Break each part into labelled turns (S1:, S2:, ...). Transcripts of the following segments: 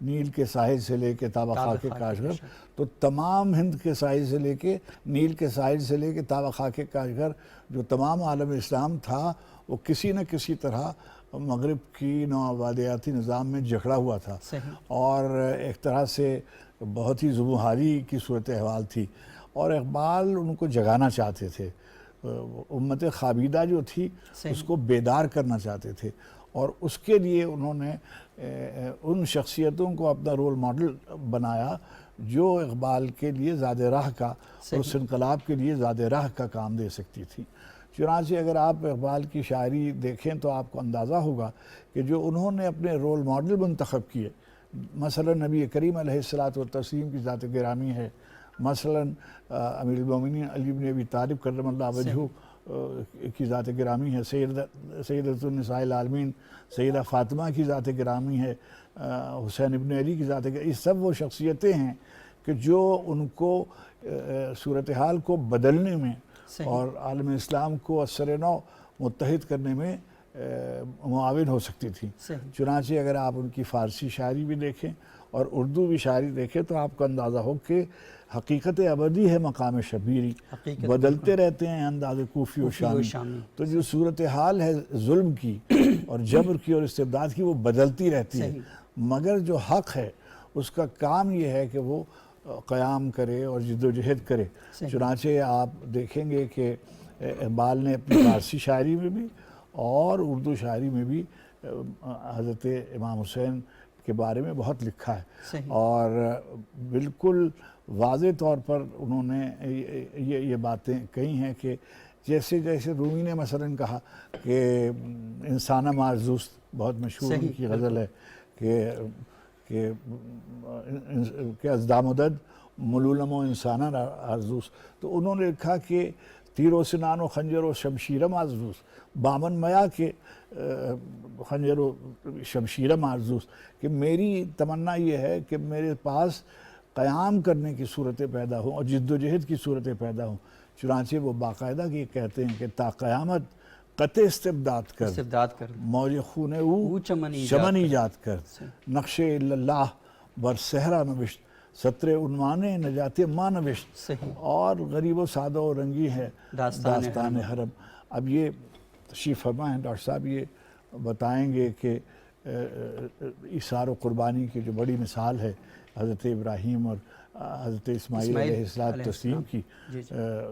S1: نیل کے ساحل سے لے کے تابہ خاک کاشغر، تو تمام ہند کے ساحل سے لے کے نیل کے ساحل سے لے کے تابہ خاک کاشغر جو تمام عالم اسلام تھا وہ کسی نہ کسی طرح مغرب کی نوآبادیاتی نظام میں جکڑا ہوا تھا، اور ایک طرح سے بہت ہی زبوحالی کی صورتحال تھی، اور اقبال ان کو جگانا چاہتے تھے، امت خوابیدہ جو تھی اس کو بیدار کرنا چاہتے تھے، اور اس کے لیے انہوں نے ان شخصیتوں کو اپنا رول ماڈل بنایا جو اقبال کے لیے زاد راہ کا اور اس انقلاب کے لیے زاد راہ کا کام دے سکتی تھی۔ چنانچہ اگر آپ اقبال کی شاعری دیکھیں تو آپ کو اندازہ ہوگا کہ جو انہوں نے اپنے رول ماڈل منتخب کیے، مثلا نبی کریم علیہ الصلاۃ والتسلیم کی ذات گرامی ہے، مثلا امیر المومنین علی بن ابی طالب کرم اللہ وجہہ کی ذات گرامی ہے، سیدۃ النساء العالمین سیدہ فاطمہ کی ذات گرامی ہے، حسین ابن علی کی ذات گرامی، یہ سب وہ شخصیتیں ہیں کہ جو ان کو صورتحال کو بدلنے میں اور عالم اسلام کو اثر نو متحد کرنے میں معاون ہو سکتی تھی۔ چنانچہ اگر آپ ان کی فارسی شاعری بھی دیکھیں اور اردو بھی شاعری دیکھیں تو آپ کو اندازہ ہو کہ حقیقت ابدی ہے مقام شبیری، بدلتے رہتے ہیں انداز کوفی و شامی، تو جو صورتحال ہے ظلم کی اور جبر کی اور استبداد کی وہ بدلتی رہتی ہے، مگر جو حق ہے اس کا کام یہ ہے کہ وہ قیام کرے اور جد و جہد کرے۔ چنانچہ آپ دیکھیں گے کہ اقبال نے اپنی فارسی شاعری میں بھی اور اردو شاعری میں بھی حضرت امام حسین کے بارے میں بہت لکھا ہے، اور بالکل واضح طور پر انہوں نے یہ باتیں کہی ہیں کہ جیسے رومی نے مثلا کہا کہ انسانہ معزوست، بہت مشہور ان کی غزل ہے کہ ازدام مدد ملولم و انسانہ عزوز، تو انہوں نے لکھا کہ تیر و سنان و خنجر و شمشیرم عزوز، بامن میا کے خنجر و شمشیرم عزوز، کہ میری تمنا یہ ہے کہ میرے پاس قیام کرنے کی صورتیں پیدا ہوں اور جد و جہد کی صورتیں پیدا ہوں۔ چنانچہ وہ باقاعدہ یہ کہتے ہیں کہ تا قیامت قطع استبداد کر، موج خون او چمن ایجاد کر، نقش اللہ بر صحرا نوشت، سطر عنوان نجات ماں نوشت، اور غریب و سادہ و رنگی ہے داستان حرم۔ اب یہ تشریف فرما ہیں ڈاکٹر صاحب، یہ بتائیں گے کہ ایثار و قربانی کی جو بڑی مثال ہے حضرت ابراہیم اور حضرت اسماعیل علیہ السلام کی،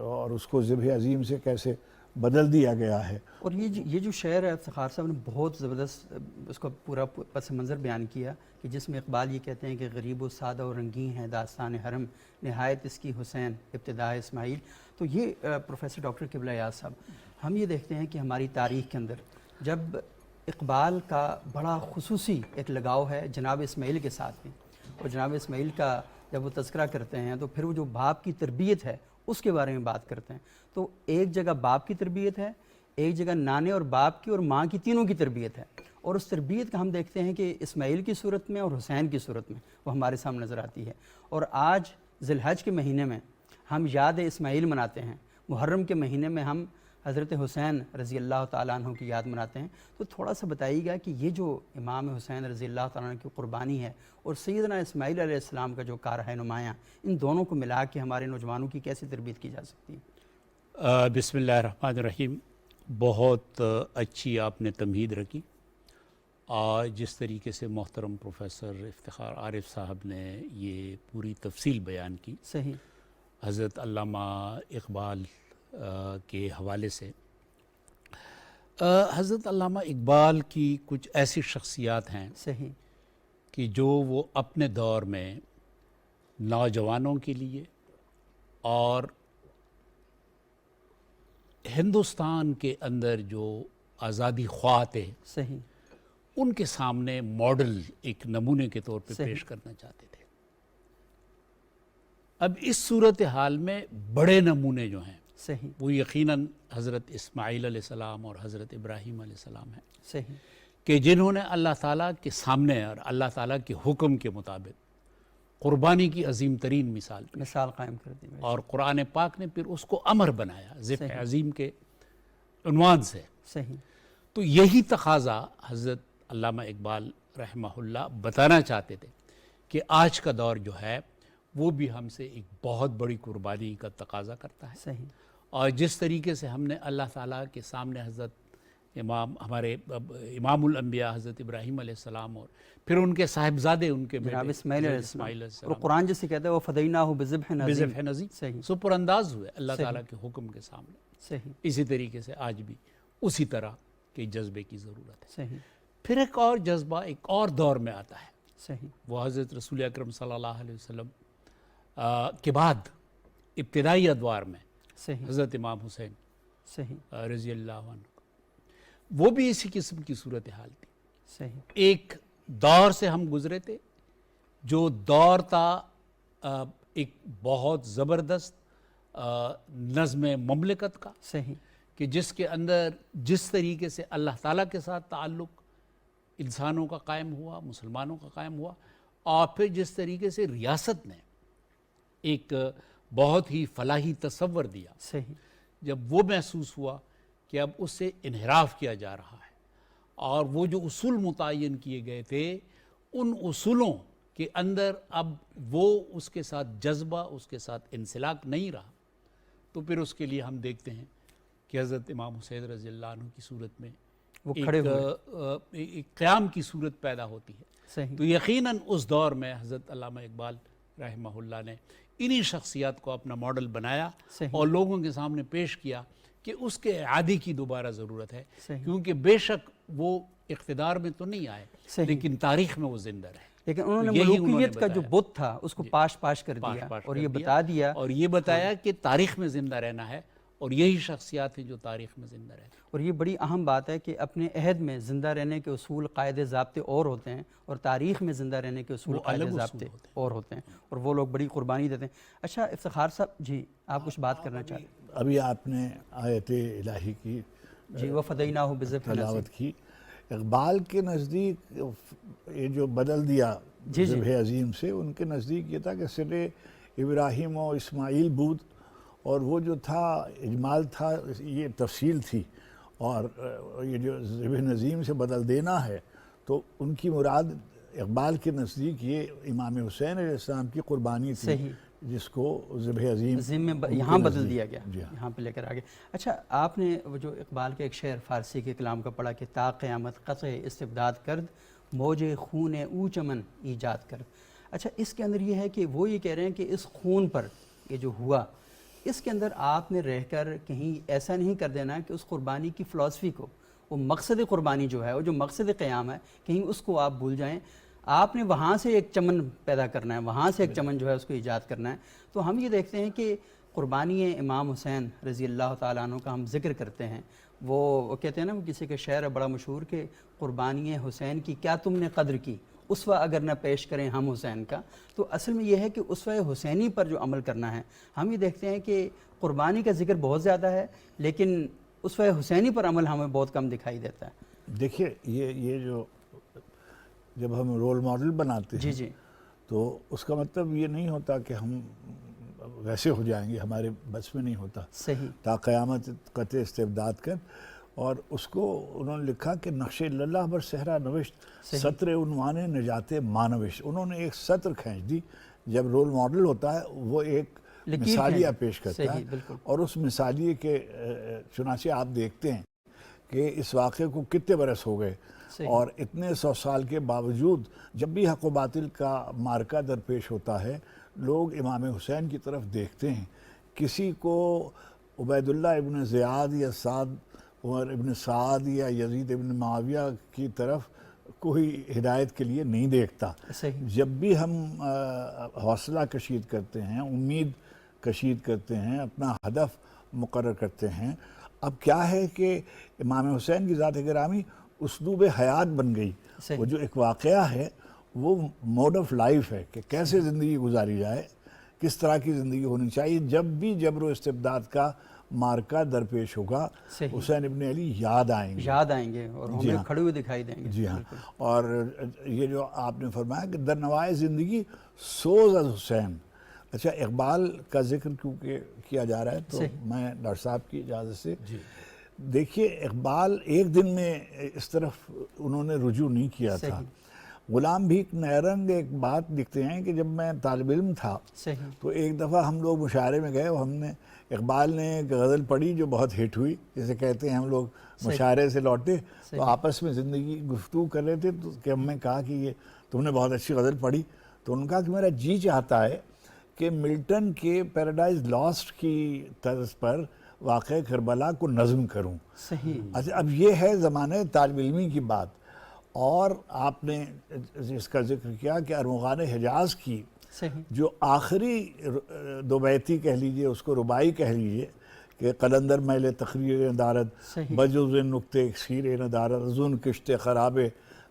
S1: اور اس کو ذبح عظیم سے کیسے بدل دیا گیا ہے۔
S2: اور یہ جو شعر ہے افتخار صاحب نے بہت زبردست اس کو پورا پس منظر بیان کیا، کہ جس میں اقبال یہ کہتے ہیں کہ غریب و سادہ و رنگین ہے داستان حرم، نہایت اس کی حسین ابتداء اسماعیل۔ تو یہ پروفیسر ڈاکٹر قبلہ یاز صاحب، ہم یہ دیکھتے ہیں کہ ہماری تاریخ کے اندر جب اقبال کا بڑا خصوصی ایک لگاؤ ہے جناب اسماعیل کے ساتھ میں، اور جناب اسماعیل کا جب وہ تذکرہ کرتے ہیں تو پھر وہ جو باپ کی تربیت ہے اس کے بارے میں بات کرتے ہیں، تو ایک جگہ باپ کی تربیت ہے، ایک جگہ نانے اور باپ کی اور ماں کی، تینوں کی تربیت ہے، اور اس تربیت کا ہم دیکھتے ہیں کہ اسماعیل کی صورت میں اور حسین کی صورت میں وہ ہمارے سامنے نظر آتی ہے۔ اور آج ذی الحج کے مہینے میں ہم یاد اسماعیل مناتے ہیں، محرم کے مہینے میں ہم حضرت حسین رضی اللہ تعالیٰ عنہ کی یاد مناتے ہیں، تو تھوڑا سا بتائیے گا کہ یہ جو امام حسین رضی اللہ تعالیٰ عنہ کی قربانی ہے اور سیدنا اسماعیل علیہ السلام کا جو کار ہے نمایاں، ان دونوں کو ملا کے ہمارے نوجوانوں کی کیسے تربیت کی جا سکتی ہے؟
S3: بسم اللہ الرحمن الرحیم، بہت اچھی آپ نے تمہید رکھی، اور جس طریقے سے محترم پروفیسر افتخار عارف صاحب نے یہ پوری تفصیل بیان کی
S2: صحیح
S3: حضرت علامہ اقبال کے حوالے سے، حضرت علامہ اقبال کی کچھ ایسی شخصیات ہیں
S2: صحیح
S3: کہ جو وہ اپنے دور میں نوجوانوں کے لیے اور ہندوستان کے اندر جو آزادی خواہ تھے
S2: صحیح
S3: ان کے سامنے ماڈل ایک نمونے کے طور پہ پیش کرنا چاہتے تھے۔ اب اس صورتحال میں بڑے نمونے جو ہیں
S2: صحیح
S3: وہ یقیناً حضرت اسماعیل علیہ السلام اور حضرت ابراہیم علیہ السلام ہیں،
S2: صحیح
S3: کہ جنہوں نے اللہ تعالیٰ کے سامنے اور اللہ تعالیٰ کے حکم کے مطابق قربانی کی عظیم ترین مثال
S2: قائم کر دی،
S3: اور قرآن پاک نے پھر اس کو امر بنایا ذبح عظیم کے عنوان سے۔
S2: صحیح
S3: تو یہی تقاضا حضرت علامہ اقبال رحمہ اللہ بتانا چاہتے تھے کہ آج کا دور جو ہے وہ بھی ہم سے ایک بہت بڑی قربانی کا تقاضا کرتا ہے.
S2: صحیح.
S3: اور جس طریقے سے ہم نے اللہ تعالیٰ کے سامنے حضرت ہمارے امام الانبیاء حضرت ابراہیم علیہ السلام اور پھر ان کے صاحبزادے ان کے
S2: جناب
S3: بیٹے
S2: اسماعیل علیہ السلام، اور قرآن جسے کہتا ہے وہ فدیناہ بذبح نظیم.
S3: بذبح نظیم،
S2: صحیح.
S3: سو پر انداز ہوئے اللہ تعالیٰ کے حکم کے سامنے.
S2: صحیح.
S3: اسی طریقے سے آج بھی اسی طرح کے جذبے کی ضرورت ہے.
S2: صحیح.
S3: پھر ایک اور جذبہ ایک اور دور میں آتا ہے،
S2: صحیح.
S3: وہ حضرت رسول اکرم صلی اللہ علیہ وسلم کے بعد ابتدائی ادوار میں
S2: صحیح.
S3: حضرت امام حسین
S2: صحیح.
S3: رضی اللہ عنہ، وہ بھی اسی قسم کی صورتحال تھی.
S2: صحیح.
S3: ایک دور سے ہم گزرے تھے جو دور تھا ایک بہت زبردست نظم مملکت کا،
S2: صحیح.
S3: کہ جس کے اندر جس طریقے سے اللہ تعالیٰ کے ساتھ تعلق انسانوں کا قائم ہوا، مسلمانوں کا قائم ہوا، اور پھر جس طریقے سے ریاست نے ایک بہت ہی فلاحی تصور دیا،
S2: صحیح.
S3: جب وہ محسوس ہوا کہ اب اس سے انحراف کیا جا رہا ہے اور وہ جو اصول متعین کیے گئے تھے ان اصولوں کے اندر اب وہ اس کے ساتھ جذبہ، اس کے ساتھ انسلاک نہیں رہا، تو پھر اس کے لیے ہم دیکھتے ہیں کہ حضرت امام حسین رضی اللہ عنہ کی صورت میں
S2: وہ کھڑے ہوئے،
S3: ایک قیام کی صورت پیدا ہوتی ہے.
S2: صحیح.
S3: تو یقیناً اس دور میں حضرت علامہ اقبال رحمہ اللہ نے انہی شخصیات کو اپنا ماڈل بنایا
S2: صحیح.
S3: اور لوگوں کے سامنے پیش کیا کہ اس کے اعادے کی دوبارہ ضرورت ہے،
S2: صحیح.
S3: کیونکہ بے شک وہ اقتدار میں تو نہیں آئے
S2: صحیح.
S3: لیکن تاریخ میں وہ زندہ رہے.
S2: لیکن انہوں نے
S3: یہی
S2: ملوکیت کا جو
S3: بتایا.
S2: بت تھا اس کو پاش پاش کر دیا
S3: پاش
S2: اور
S3: کر
S2: یہ بتا دیا،
S3: اور یہ بتایا کہ تاریخ میں زندہ رہنا ہے، اور یہی شخصیات ہیں جو تاریخ میں زندہ رہتے ہیں.
S2: اور یہ بڑی اہم بات ہے کہ اپنے عہد میں زندہ رہنے کے اصول، قاعدے، ضابطے اور ہوتے ہیں، اور تاریخ میں زندہ رہنے کے اصول،
S3: وہ
S2: قاعدے،
S3: الگ اصول
S2: ضابطے
S3: ہوتے
S2: اور ہوتے ہیں، اور وہ لوگ بڑی قربانی دیتے ہیں. اچھا افتخار صاحب جی، آپ کچھ بات کرنا چاہتے ہیں؟
S1: ابھی آپ نے آیت الہی کی
S2: جی، وَفَدَيْنَاهُ بِذِبْحٍ
S1: تلاوت
S2: عَظِيمٍ.
S1: کی. اقبال کے نزدیک یہ جو بدل دیا
S2: جی.
S1: ذبح عظیم سے، ان کے نزدیک یہ تھا کہ سر ابراہیم و اسماعیل بود، اور وہ جو تھا اجمال تھا، یہ تفصیل تھی، اور یہ جو ذبح نظیم سے بدل دینا ہے تو ان کی مراد اقبال کے نزدیک یہ امام حسین علیہ السلام کی قربانی تھی،
S2: صحیح.
S1: جس کو ذبح عظیم
S2: عظیم میں
S1: ان کے
S2: یہاں بدل
S1: نزدیک.
S2: دیا گیا،
S1: جی ہاں.
S2: یہاں پہ لے کر آگے. اچھا آپ نے وہ جو اقبال کے ایک شعر فارسی کے کلام کا پڑھا کہ تا قیامت قطع استبداد کرد، موج خون او چمن ایجاد کرد. اچھا اس کے اندر یہ ہے کہ وہ یہ کہہ رہے ہیں کہ اس خون پر یہ جو ہوا، اس کے اندر آپ نے رہ کر کہیں ایسا نہیں کر دینا کہ اس قربانی کی فلسفی کو، وہ مقصد قربانی جو ہے، وہ جو مقصد قیام ہے، کہیں اس کو آپ بھول جائیں. آپ نے وہاں سے ایک چمن پیدا کرنا ہے، وہاں سے ایک چمن جو ہے اس کو ایجاد کرنا ہے. تو ہم یہ دیکھتے ہیں کہ قربانی امام حسین رضی اللہ تعالیٰ عنہ کا ہم ذکر کرتے ہیں. وہ کہتے ہیں نا، وہ کسی کے شعر ہے بڑا مشہور کہ قربانی حسین کی کیا تم نے قدر کی، اسوہ اگر نہ پیش کریں ہم حسین کا. تو اصل میں یہ ہے کہ اسوہ حسینی پر جو عمل کرنا ہے، ہم یہ دیکھتے ہیں کہ قربانی کا ذکر بہت زیادہ ہے لیکن اسوہ حسینی پر عمل ہمیں بہت کم دکھائی دیتا ہے.
S1: دیکھیے یہ جو جب ہم رول ماڈل بناتے ہیں
S2: جی
S1: تو اس کا مطلب یہ نہیں ہوتا کہ ہم ویسے ہو جائیں گے، ہمارے بس میں نہیں ہوتا.
S2: صحیح.
S1: تا قیامت قطع استبداد کر، اور اس کو انہوں نے لکھا کہ نقش اللہ بر صحرا نوشت، سطر عنوان نجات مانوش. انہوں نے ایک سطر کھینچ دی. جب رول ماڈل ہوتا ہے وہ ایک مثالیہ پیش کرتا ہے، اور اس مثالیے کے چنانچہ آپ دیکھتے ہیں کہ اس واقعے کو کتنے برس ہو گئے، اور اتنے 100 سال کے باوجود جب بھی حق و باطل کا مارکہ درپیش ہوتا ہے لوگ امام حسین کی طرف دیکھتے ہیں. کسی کو عبید اللہ ابن زیاد یا سعد عمر ابن سعد یا یزید ابن معاویہ کی طرف کوئی ہدایت کے لیے نہیں دیکھتا. جب بھی ہم حوصلہ کشید کرتے ہیں، امید کشید کرتے ہیں، اپنا ہدف مقرر کرتے ہیں، اب کیا ہے کہ امام حسین کی ذات گرامی اسلوب حیات بن گئی. وہ جو ایک واقعہ ہے وہ موڈ آف لائف ہے کہ کیسے زندگی گزاری جائے، کس طرح کی زندگی ہونی چاہیے. جب بھی جبر و استبداد کا مارکہ درپیش ہوگا حسین ابن علی یاد آئیں گے اور ہمیں کھڑے ہوئے دکھائی دیں گے. جی ہاں. اور یہ جو آپ نے فرمایا کہ در نوائے زندگی سوز از حسین. اچھا اقبال کا ذکر کیونکہ کیا جا رہا ہے تو میں ڈاکٹر صاحب کی اجازت سے دیکھیے اقبال ایک دن میں اس طرف انہوں نے رجوع نہیں کیا تھا. غلام بھی نیرنگ ایک بات لکھتے ہیں کہ جب میں طالب علم تھا
S2: صحیح
S1: تو ایک دفعہ ہم لوگ مشاعرے میں گئے اور ہم نے اقبال نے ایک غزل پڑھی جو بہت ہٹ ہوئی، جسے کہتے ہیں ہم لوگ مشاعرے سے لوٹے تو آپس میں زندگی گفتگو کر رہے تھے تو کہ ہم نے کہا کہ یہ تم نے بہت اچھی غزل پڑھی، تو انہوں نے کہا کہ میرا جی چاہتا ہے کہ ملٹن کے پیراڈائز لاسٹ کی طرز پر واقعہ کربلا کو نظم کروں۔
S2: صحیح
S1: اچھا، اب یہ ہے زمانہ طالب علمی کی بات، اور آپ نے اس کا ذکر کیا کہ ارمغان حجاز کی
S2: صحیح
S1: جو آخری دو بیتی کہہ لیجئے، اس کو ربائی کہہ لیجئے کہ قلندر میل تقریر ندارت
S2: صحیح
S1: بجوز نقطے اکسیر ندارت زون کشت خراب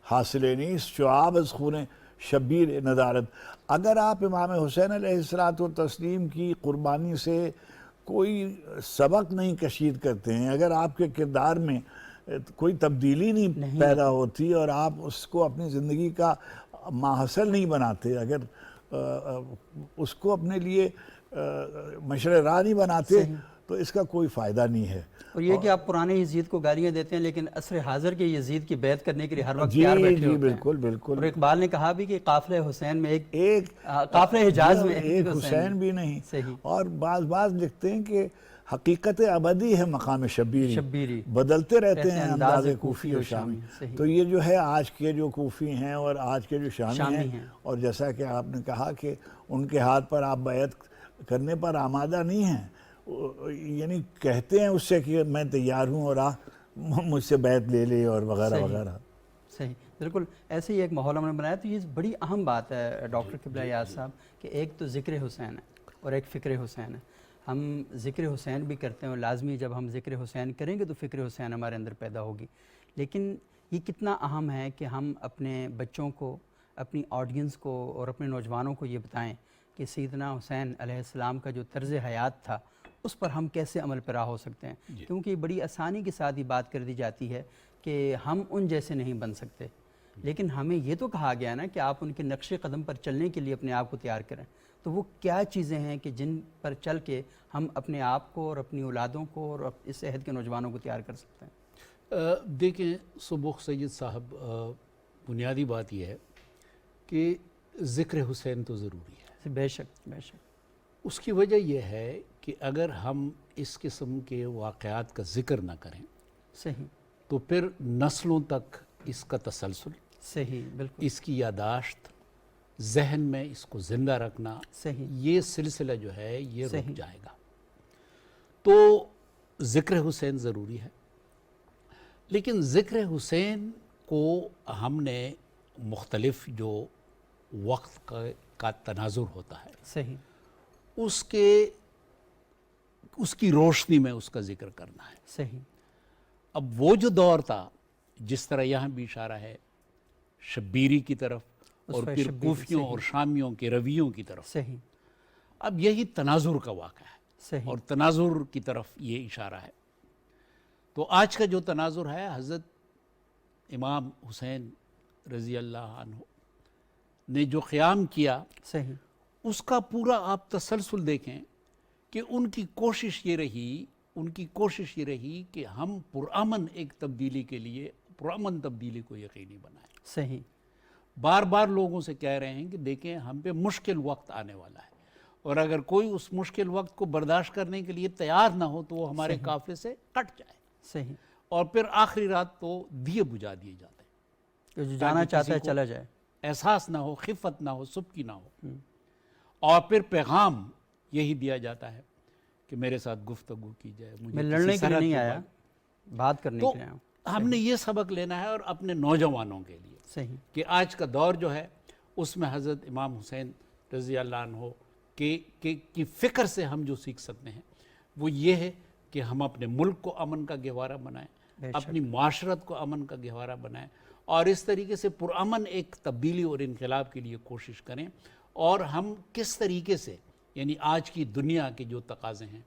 S1: حاصل نیست شعاب از خون شبیر ندارت۔ اگر آپ امام حسین علیہ السلام کی قربانی سے کوئی سبق نہیں کشید کرتے ہیں، اگر آپ کے کردار میں کوئی تبدیلی نہیں پیدا ہوتی اور آپ اس کو اپنی زندگی کا ماحصل نہیں بناتے، اگر اس کو اپنے لیے مشرع راہ نہیں بناتے تو اس کا کوئی فائدہ نہیں ہے۔
S2: اور یہ کہ آپ پرانے یزید کو گالیاں دیتے ہیں لیکن عصر حاضر کے یزید کی بیعت کرنے کے لیے ہر وقت تیار بیٹھے ہوتے ہیں۔
S1: بالکل بالکل۔
S2: اور اقبال نے کہا بھی کہ قافلہ حسین میں ایک قافلہ حجاز میں
S1: ایک حسین بھی نہیں، اور بعض لکھتے ہیں کہ حقیقت ابدی ہے مقام شبیری، بدلتے رہتے ہیں انداز کوفی و شامی۔ تو یہ جو ہے آج کے جو کوفی ہیں اور آج کے جو شامی ہیں، اور جیسا کہ آپ نے کہا کہ ان کے ہاتھ پر آپ بیعت کرنے پر آمادہ نہیں ہیں، یعنی کہتے ہیں اس سے کہ میں تیار ہوں اور مجھ سے بیعت لے لے اور وغیرہ وغیرہ۔
S2: صحیح، بالکل ایسے ہی ایک ماحول ہم نے بنایا۔ تو یہ بڑی اہم بات ہے ڈاکٹر قبلہ یاز صاحب کہ ایک تو ذکر حسین ہے اور ایک فکر حسین ہے۔ ہم ذکر حسین بھی کرتے ہیں اور لازمی جب ہم ذکر حسین کریں گے تو فکر حسین ہمارے اندر پیدا ہوگی، لیکن یہ کتنا اہم ہے کہ ہم اپنے بچوں کو، اپنی آڈینس کو اور اپنے نوجوانوں کو یہ بتائیں کہ سیدنا حسین علیہ السلام کا جو طرز حیات تھا اس پر ہم کیسے عمل پیرا ہو سکتے ہیں، کیونکہ بڑی آسانی کے ساتھ یہ بات کر دی جاتی ہے کہ ہم ان جیسے نہیں بن سکتے، لیکن ہمیں یہ تو کہا گیا نا کہ آپ ان کے نقش قدم پر چلنے کے لیے اپنے آپ کو تیار کریں۔ تو وہ کیا چیزیں ہیں کہ جن پر چل کے ہم اپنے آپ کو اور اپنی اولادوں کو اور اس عہد کے نوجوانوں کو تیار کر سکتے ہیں؟
S3: دیکھیں سبوخ سید صاحب، بنیادی بات یہ ہے کہ ذکر حسین تو ضروری ہے،
S2: بے شک بے شک۔
S3: اس کی وجہ یہ ہے کہ اگر ہم اس قسم کے واقعات کا ذکر نہ کریں
S2: صحیح
S3: تو پھر نسلوں تک اس کا تسلسل،
S2: صحیح بالکل
S3: اس کی یاداشت، ذہن میں اس کو زندہ رکھنا،
S2: صحیح
S3: یہ سلسلہ جو ہے یہ رک
S2: صحیح
S3: جائے گا۔ تو ذکر حسین ضروری ہے، لیکن ذکر حسین کو ہم نے مختلف جو وقت کا تناظر ہوتا ہے
S2: صحیح
S3: اس کی روشنی میں اس کا ذکر کرنا ہے۔
S2: صحیح۔
S3: اب وہ جو دور تھا، جس طرح یہاں بھی اشارہ ہے شبیری کی طرف اور پھر کوفیوں اور شامیوں کے رویوں کی طرف،
S2: صحیح،
S3: اب یہی تناظر کا واقعہ ہے
S2: صحیح،
S3: اور تناظر کی طرف یہ اشارہ ہے۔ تو آج کا جو تناظر ہے، حضرت امام حسین رضی اللہ عنہ نے جو قیام کیا،
S2: صحیح،
S3: اس کا پورا آپ تسلسل دیکھیں کہ ان کی کوشش یہ رہی کہ ہم پرامن ایک تبدیلی کے لیے پرامن تبدیلی کو یقینی بنائیں۔
S2: صحیح،
S3: بار بار لوگوں سے کہہ رہے ہیں کہ دیکھیں ہم پہ مشکل وقت آنے والا ہے، اور اگر کوئی اس مشکل وقت کو برداشت کرنے کے لیے تیار نہ ہو تو وہ ہمارے قافلے سے کٹ جائے۔
S2: صحیح،
S3: اور پھر آخری رات تو دیے بجھا دیے جاتے ہیں
S2: کہ جو جانا چاہتا ہے چلا جائے،
S3: احساس نہ ہو، خفت نہ ہو، سبکی نہ ہو۔ اور پھر پیغام یہی دیا جاتا ہے کہ میرے ساتھ گفتگو کی جائے،
S2: میں لڑنے کے لیے نہیں آیا، بات کرنے کے لیے آیا ہوں۔
S3: ہم نے یہ سبق لینا ہے، اور اپنے نوجوانوں کے لیے
S2: صحیح،
S3: کہ آج کا دور جو ہے اس میں حضرت امام حسین رضی اللہ عنہ کی فکر سے ہم جو سیکھ سکتے ہیں وہ یہ ہے کہ ہم اپنے ملک کو امن کا گہوارہ بنائیں، اپنی معاشرت کو امن کا گہوارہ بنائیں، اور اس طریقے سے پرامن ایک تبدیلی اور انقلاب کے لیے کوشش کریں۔ اور ہم کس طریقے سے، یعنی آج کی دنیا کے جو تقاضے ہیں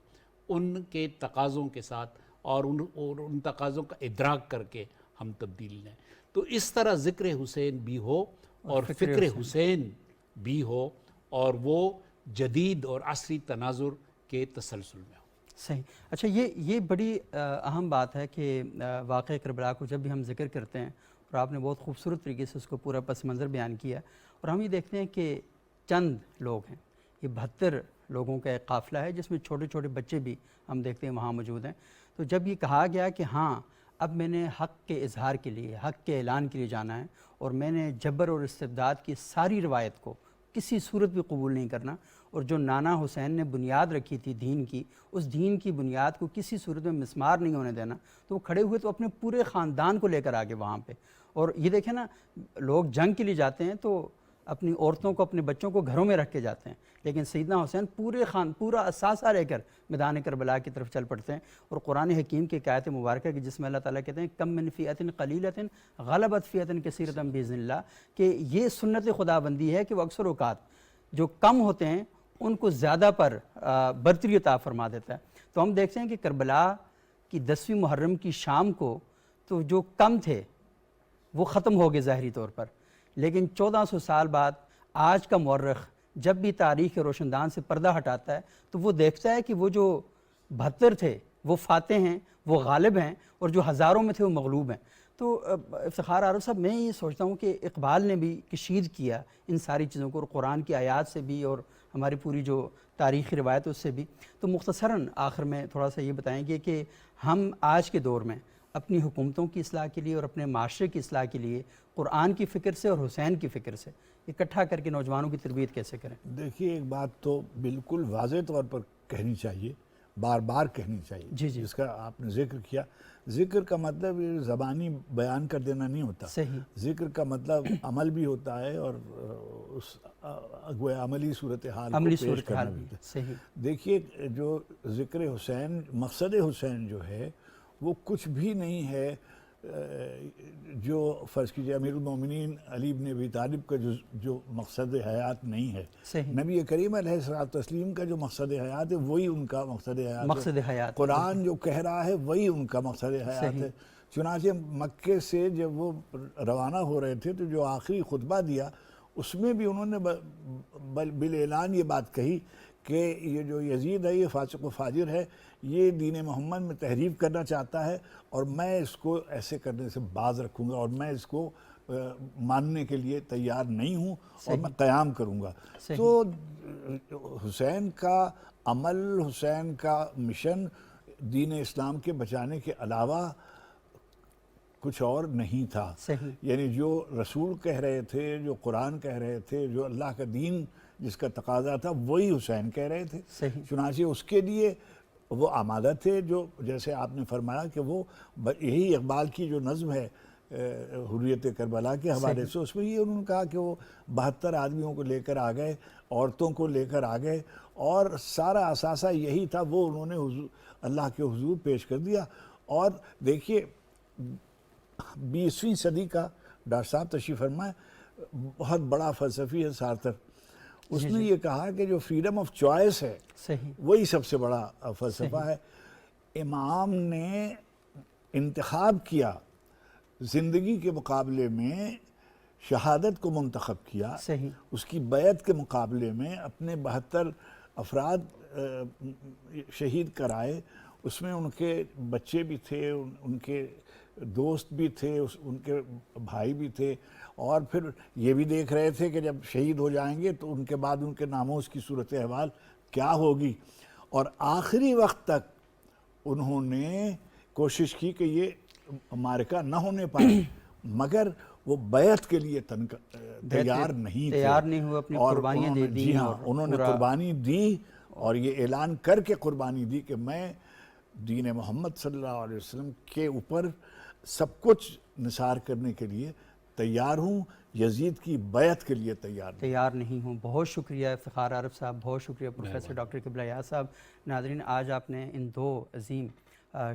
S3: ان کے تقاضوں کے ساتھ اور ان تقاضوں کا ادراک کر کے ہم تبدیلی لیں، تو اس طرح ذکر حسین بھی ہو اور فکر حسین بھی ہو، اور وہ جدید اور عصری تناظر کے تسلسل میں ہو۔
S2: صحیح۔ اچھا، یہ بڑی اہم بات ہے کہ واقعہ کربلا کو جب بھی ہم ذکر کرتے ہیں اور آپ نے بہت خوبصورت طریقے سے اس کو پورا پس منظر بیان کیا. اور ہم یہ دیکھتے ہیں کہ چند لوگ ہیں، یہ 72 لوگوں کا ایک قافلہ ہے جس میں چھوٹے چھوٹے بچے بھی ہم دیکھتے ہیں وہاں موجود ہیں. تو جب یہ کہا گیا کہ ہاں اب میں نے حق کے اظہار کے لیے، حق کے اعلان کے لیے جانا ہے، اور میں نے جبر اور استبداد کی ساری روایت کو کسی صورت بھی قبول نہیں کرنا، اور جو نانا حسین نے بنیاد رکھی تھی دین کی، اس دین کی بنیاد کو کسی صورت میں مسمار نہیں ہونے دینا، تو وہ کھڑے ہوئے تو اپنے پورے خاندان کو لے کر آگے وہاں پہ. اور یہ دیکھیں نا، لوگ جنگ کے لیے جاتے ہیں تو اپنی عورتوں کو، اپنے بچوں کو گھروں میں رکھ کے جاتے ہیں، لیکن سیدنا حسین پورا اثاثہ لے کر میدان کربلا کی طرف چل پڑتے ہیں. اور قرآن حکیم کی ایک آیت مبارکہ کی جس میں اللہ تعالیٰ کہتے ہیں کم من فئۃ قلیلۃ غلبت فئۃ کثیرۃ بإذن اللہ، کہ یہ سنت خدا بندی ہے کہ وہ اکثر اوقات جو کم ہوتے ہیں ان کو زیادہ پر برتری عطا فرما دیتا ہے. تو ہم دیکھتے ہیں کہ کربلا کی 10ویں محرم کی شام کو تو جو کم تھے وہ ختم ہو گئے ظاہری طور پر، لیکن 1400 سال بعد آج کا مورخ جب بھی تاریخ کے روشن دان سے پردہ ہٹاتا ہے تو وہ دیکھتا ہے کہ وہ جو 72 تھے وہ فاتح ہیں، وہ غالب ہیں، اور جو ہزاروں میں تھے وہ مغلوب ہیں. تو افتخار عارف صاحب، میں یہ سوچتا ہوں کہ اقبال نے بھی کشید کیا ان ساری چیزوں کو، اور قرآن کی آیات سے بھی اور ہماری پوری جو تاریخی روایت اس سے بھی. تو مختصراً آخر میں تھوڑا سا یہ بتائیں گے کہ ہم آج کے دور میں اپنی حکومتوں کی اصلاح کے لیے اور اپنے معاشرے کی اصلاح کے لیے قرآن کی فکر سے اور حسین کی فکر سے اکٹھا کر کے نوجوانوں کی تربیت کیسے کریں؟
S1: دیکھیے، ایک بات تو بالکل واضح طور پر کہنی چاہیے، بار بار کہنی چاہیے،
S2: جی جی،
S1: جس کا آپ نے ذکر کیا. ذکر کا مطلب یہ زبانی بیان کر دینا نہیں ہوتا.
S2: صحیح.
S1: ذکر کا مطلب عمل بھی ہوتا ہے، اور اس عملی صورتحال کو پیش کرنا بھی ہوتا ہے.
S2: صحیح.
S1: دیکھیے، جو ذکر حسین، مقصد حسین جو ہے وہ کچھ بھی نہیں ہے جو فرض کیجئے امیر المومنین علی بن ابی طالب کا جو مقصد حیات نہیں ہے.
S2: صحیح.
S1: نبی کریم علیہ الصلوۃ والتسلیم کا جو مقصد حیات ہے وہی ان کا مقصد حیات ہے.
S2: مقصد حیات
S1: قرآن جو کہہ رہا ہے وہی ان کا مقصد حیات ہے. چنانچہ مکے سے جب وہ روانہ ہو رہے تھے تو جو آخری خطبہ دیا اس میں بھی انہوں نے بالاعلان یہ بات کہی کہ یہ جو یزید ہے یہ فاسق و فاجر ہے، یہ دین محمد میں تحریف کرنا چاہتا ہے، اور میں اس کو ایسے کرنے سے باز رکھوں گا، اور میں اس کو ماننے کے لیے تیار نہیں ہوں، اور میں قیام کروں گا. تو حسین کا عمل، حسین کا مشن دین اسلام کے بچانے کے علاوہ کچھ اور نہیں تھا. یعنی جو رسول کہہ رہے تھے، جو قرآن کہہ رہے تھے، جو اللہ کا دین جس کا تقاضا تھا وہی حسین کہہ رہے تھے. چنانچہ اس کے لیے وہ آمادہ تھے. جو جیسے آپ نے فرمایا کہ وہ یہی اقبال کی جو نظم ہے حریت کربلا کے حوالے سے، اس میں یہ انہوں نے کہا کہ وہ 72 آدمیوں کو لے کر آ گئے، عورتوں کو لے کر آ گئے، اور سارا اثاثہ یہی تھا وہ انہوں نے اللہ کے حضور پیش کر دیا. اور دیکھیے، 20ویں صدی کا ڈاکٹر صاحب تشریف فرمائے، بہت بڑا فلسفی ہے سارتر. اس نے یہ کہا کہ جو فریڈم آف چوائس ہے وہی سب سے بڑا فلسفہ ہے. امام نے انتخاب کیا، زندگی کے مقابلے میں شہادت کو منتخب کیا، اس کی بیعت کے مقابلے میں اپنے 72 افراد شہید کرائے. اس میں ان کے بچے بھی تھے، ان کے دوست بھی تھے، ان کے بھائی بھی تھے، اور پھر یہ بھی دیکھ رہے تھے کہ جب شہید ہو جائیں گے تو ان کے بعد ان کے ناموس کی صورتحال کیا ہوگی. اور آخری وقت تک انہوں نے کوشش کی کہ یہ معرکہ نہ ہونے پائے، مگر وہ بیعت کے لیے تیار نہیں تھے، اور جی ہاں، انہوں نے قربانی دی، اور یہ اعلان کر کے قربانی دی کہ میں دین محمد صلی اللہ علیہ وسلم کے اوپر سب کچھ نثار کرنے کے لیے تیار ہوں، یزید کی بیعت کے لیے تیار
S2: نہیں ہوں. بہت شکریہ افتخار عارف صاحب، بہت شکریہ پروفیسر ڈاکٹر قبلہ یار صاحب. ناظرین، آج آپ نے ان دو عظیم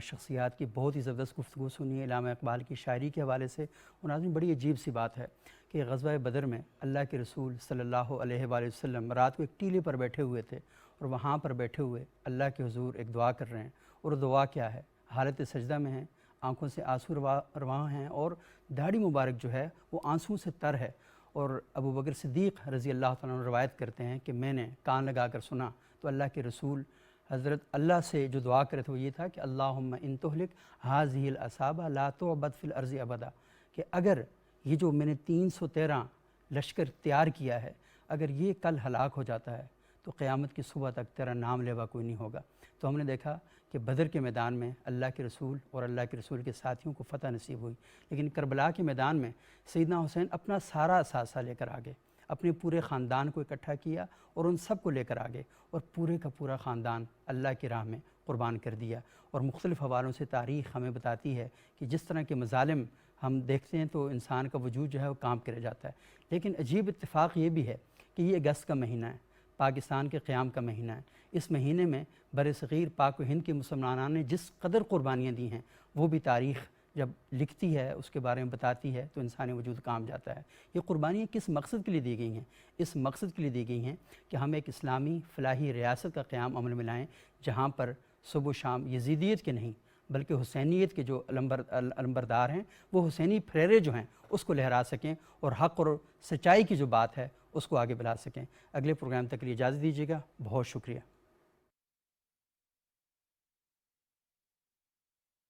S2: شخصیات کی بہت ہی زبردست گفتگو سنی ہے علامہ اقبال کی شاعری کے حوالے سے. اور ناظرین، بڑی عجیب سی بات ہے کہ غزوہ بدر میں اللہ کے رسول صلی اللہ علیہ وآلہ وسلم رات کو ایک ٹیلے پر بیٹھے ہوئے تھے، اور وہاں پر بیٹھے ہوئے اللہ کے حضور ایک دعا کر رہے ہیں. اور دعا کیا ہے؟ حالت سجدہ میں ہیں، آنکھوں سے آنسو رواں ہیں، اور داڑھی مبارک جو ہے وہ آنسو سے تر ہے. اور ابو بکر صدیق رضی اللہ تعالیٰ عنہ روایت کرتے ہیں کہ میں نے کان لگا کر سنا تو اللہ کے رسول حضرت اللہ سے جو دعا کرے تھے وہ یہ تھا کہ اللہم ان تہلک ہذہ العصابہ لا تعبد فی الارض ابدا، کہ اگر یہ جو میں نے 313 لشکر تیار کیا ہے، اگر یہ کل ہلاک ہو جاتا ہے تو قیامت کی صبح تک تیرا نام لیوا کوئی نہیں ہوگا۔ تو ہم نے دیکھا کہ بدر کے میدان میں اللہ کے رسول اور اللہ کے رسول کے ساتھیوں کو فتح نصیب ہوئی، لیکن کربلا کے میدان میں سیدنا حسین اپنا سارا اثاثہ لے کر آگے، اپنے پورے خاندان کو اکٹھا کیا اور ان سب کو لے کر آگے، اور پورے کا پورا خاندان اللہ کی راہ میں قربان کر دیا۔ اور مختلف حوالوں سے تاریخ ہمیں بتاتی ہے کہ جس طرح کے مظالم ہم دیکھتے ہیں تو انسان کا وجود جو ہے وہ کانپ کے رہ جاتا ہے۔ لیکن عجیب اتفاق یہ بھی ہے کہ یہ اگست کا مہینہ ہے، پاکستان کے قیام کا مہینہ ہے۔ اس مہینے میں بر صغیر پاک و ہند کے مسلمانوں نے جس قدر قربانیاں دی ہیں، وہ بھی تاریخ جب لکھتی ہے، اس کے بارے میں بتاتی ہے، تو انسانی وجود کام جاتا ہے۔ یہ قربانیاں کس مقصد کے لیے دی گئی ہیں؟ اس مقصد کے لیے دی گئی ہیں کہ ہم ایک اسلامی فلاحی ریاست کا قیام عمل میں لائیں، جہاں پر صبح و شام یزیدیت کے نہیں بلکہ حسینیت کے جو علمبردار ہیں، وہ حسینی پھریرے جو ہیں اس کو لہرا سکیں اور حق اور سچائی کی جو بات ہے اس کو آگے بڑھا سکیں۔ اگلے پروگرام تک کے لیے اجازت دیجیے گا، بہت شکریہ۔